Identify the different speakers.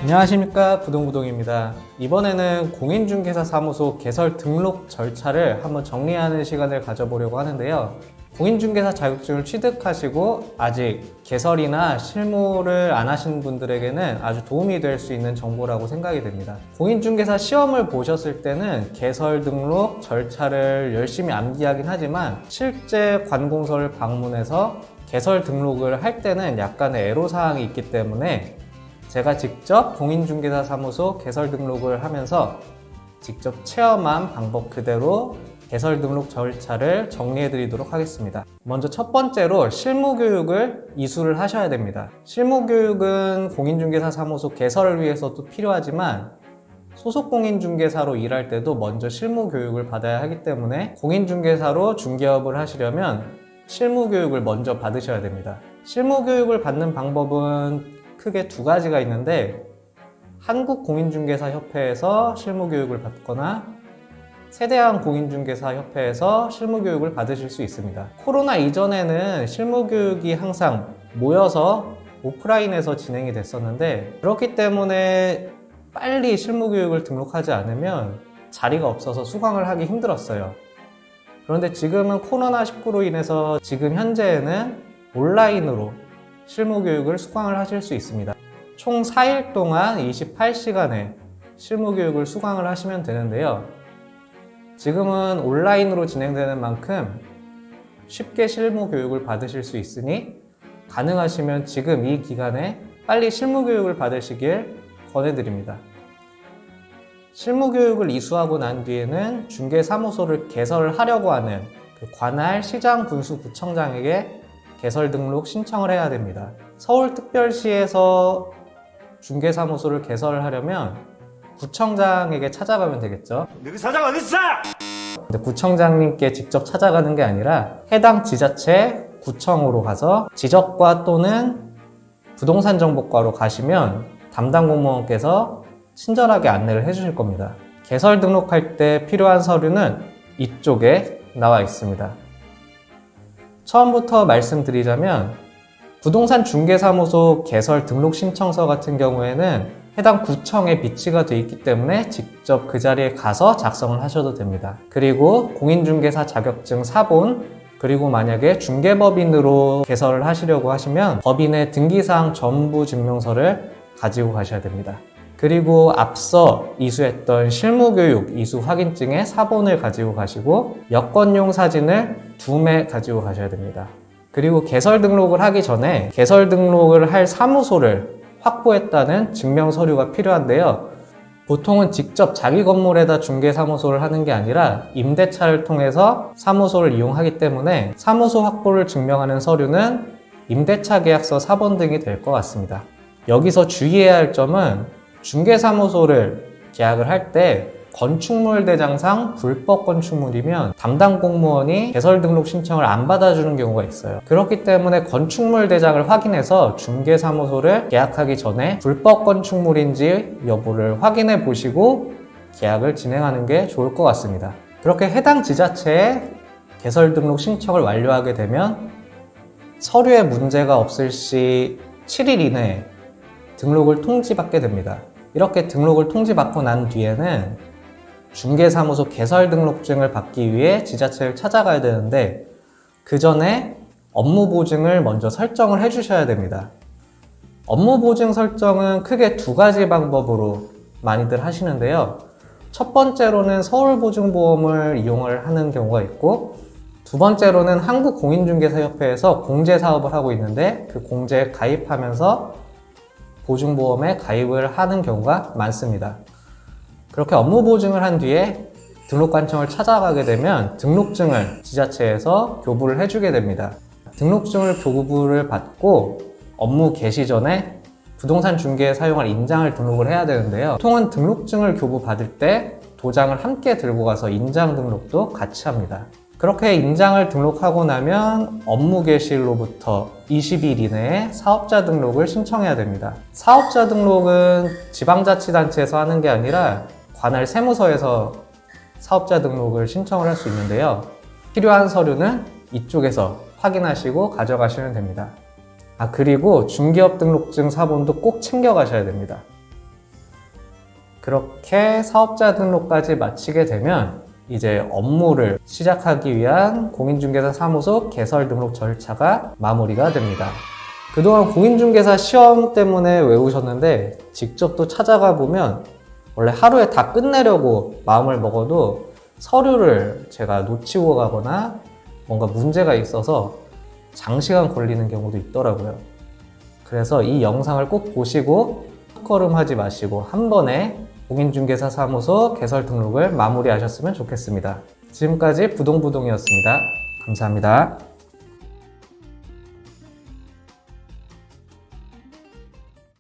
Speaker 1: 안녕하십니까, 부동부동입니다. 이번에는 공인중개사 사무소 개설 등록 절차를 한번 정리하는 시간을 가져보려고 하는데요. 공인중개사 자격증을 취득하시고 아직 개설이나 실무를 안 하신 분들에게는 아주 도움이 될 수 있는 정보라고 생각이 됩니다. 공인중개사 시험을 보셨을 때는 개설 등록 절차를 열심히 암기하긴 하지만 실제 관공서를 방문해서 개설 등록을 할 때는 약간의 애로사항이 있기 때문에 제가 직접 공인중개사 사무소 개설 등록을 하면서 직접 체험한 방법 그대로 개설 등록 절차를 정리해 드리도록 하겠습니다. 먼저 첫 번째로 실무교육을 이수를 하셔야 됩니다. 실무교육은 공인중개사 사무소 개설을 위해서도 필요하지만 소속 공인중개사로 일할 때도 먼저 실무교육을 받아야 하기 때문에 공인중개사로 중개업을 하시려면 실무교육을 먼저 받으셔야 됩니다. 실무교육을 받는 방법은 크게 두 가지가 있는데 한국공인중개사협회에서 실무교육을 받거나 세대한공인중개사협회에서 실무교육을 받으실 수 있습니다. 코로나 이전에는 실무교육이 항상 모여서 오프라인에서 진행이 됐었는데 그렇기 때문에 빨리 실무교육을 등록하지 않으면 자리가 없어서 수강을 하기 힘들었어요. 그런데 지금은 코로나19로 인해서 지금 현재에는 온라인으로 실무교육을 수강을 하실 수 있습니다. 총 4일 동안 28시간의 실무교육을 수강을 하시면 되는데요. 지금은 온라인으로 진행되는 만큼 쉽게 실무교육을 받으실 수 있으니 가능하시면 지금 이 기간에 빨리 실무교육을 받으시길 권해드립니다. 실무교육을 이수하고 난 뒤에는 중개사무소를 개설을 하려고 하는 그 관할 시장군수구청장에게 개설 등록 신청을 해야 됩니다. 서울특별시에서 중개사무소를 개설을 하려면 구청장에게 찾아가면 되겠죠.
Speaker 2: 너희 사장 어디 있어?
Speaker 1: 근데 구청장님께 직접 찾아가는 게 아니라 해당 지자체 구청으로 가서 지적과 또는 부동산 정보과로 가시면 담당 공무원께서 친절하게 안내를 해주실 겁니다. 개설 등록할 때 필요한 서류는 이쪽에 나와 있습니다. 처음부터 말씀드리자면 부동산 중개사무소 개설 등록 신청서 같은 경우에는 해당 구청에 비치가 되어 있기 때문에 직접 그 자리에 가서 작성을 하셔도 됩니다. 그리고 공인중개사 자격증 사본, 그리고 만약에 중개법인으로 개설을 하시려고 하시면 법인의 등기사항 전부 증명서를 가지고 가셔야 됩니다. 그리고 앞서 이수했던 실무교육 이수 확인증의 사본을 가지고 가시고 여권용 사진을 2매 가지고 가셔야 됩니다. 그리고 개설 등록을 하기 전에 개설 등록을 할 사무소를 확보했다는 증명 서류가 필요한데요. 보통은 직접 자기 건물에다 중개사무소를 하는 게 아니라 임대차를 통해서 사무소를 이용하기 때문에 사무소 확보를 증명하는 서류는 임대차 계약서 사본 등이 될 것 같습니다. 여기서 주의해야 할 점은 중개사무소를 계약을 할 때 건축물 대장상 불법 건축물이면 담당 공무원이 개설 등록 신청을 안 받아주는 경우가 있어요. 그렇기 때문에 건축물 대장을 확인해서 중개사무소를 계약하기 전에 불법 건축물인지 여부를 확인해 보시고 계약을 진행하는 게 좋을 것 같습니다. 그렇게 해당 지자체에 개설 등록 신청을 완료하게 되면 서류에 문제가 없을 시 7일 이내에 등록을 통지받게 됩니다. 이렇게 등록을 통지받고 난 뒤에는 중개사무소 개설 등록증을 받기 위해 지자체를 찾아가야 되는데 그 전에 업무 보증을 먼저 설정을 해주셔야 됩니다. 업무 보증 설정은 크게 두 가지 방법으로 많이들 하시는데요. 첫 번째로는 서울보증보험을 이용을 하는 경우가 있고 두 번째로는 한국공인중개사협회에서 공제사업을 하고 있는데 그 공제에 가입하면서 보증보험에 가입을 하는 경우가 많습니다. 그렇게 업무 보증을 한 뒤에 등록관청을 찾아가게 되면 등록증을 지자체에서 교부를 해주게 됩니다. 등록증을 교부를 받고 업무 개시 전에 부동산 중개에 사용할 인장을 등록을 해야 되는데요. 보통은 등록증을 교부받을 때 도장을 함께 들고 가서 인장 등록도 같이 합니다. 그렇게 인장을 등록하고 나면 업무 개시일로부터 20일 이내에 사업자 등록을 신청해야 됩니다. 사업자 등록은 지방자치단체에서 하는 게 아니라 관할 세무서에서 사업자 등록을 신청을 할 수 있는데요. 필요한 서류는 이쪽에서 확인하시고 가져가시면 됩니다. 그리고 중개업 등록증 사본도 꼭 챙겨가셔야 됩니다. 그렇게 사업자 등록까지 마치게 되면 이제 업무를 시작하기 위한 공인중개사 사무소 개설 등록 절차가 마무리가 됩니다. 그동안 공인중개사 시험 때문에 외우셨는데 직접 또 찾아가 보면 원래 하루에 다 끝내려고 마음을 먹어도 서류를 제가 놓치고 가거나 뭔가 문제가 있어서 장시간 걸리는 경우도 있더라고요. 그래서 이 영상을 꼭 보시고 헛걸음하지 마시고 한 번에 공인중개사 사무소 개설 등록을 마무리하셨으면 좋겠습니다. 지금까지 부동부동이었습니다. 감사합니다.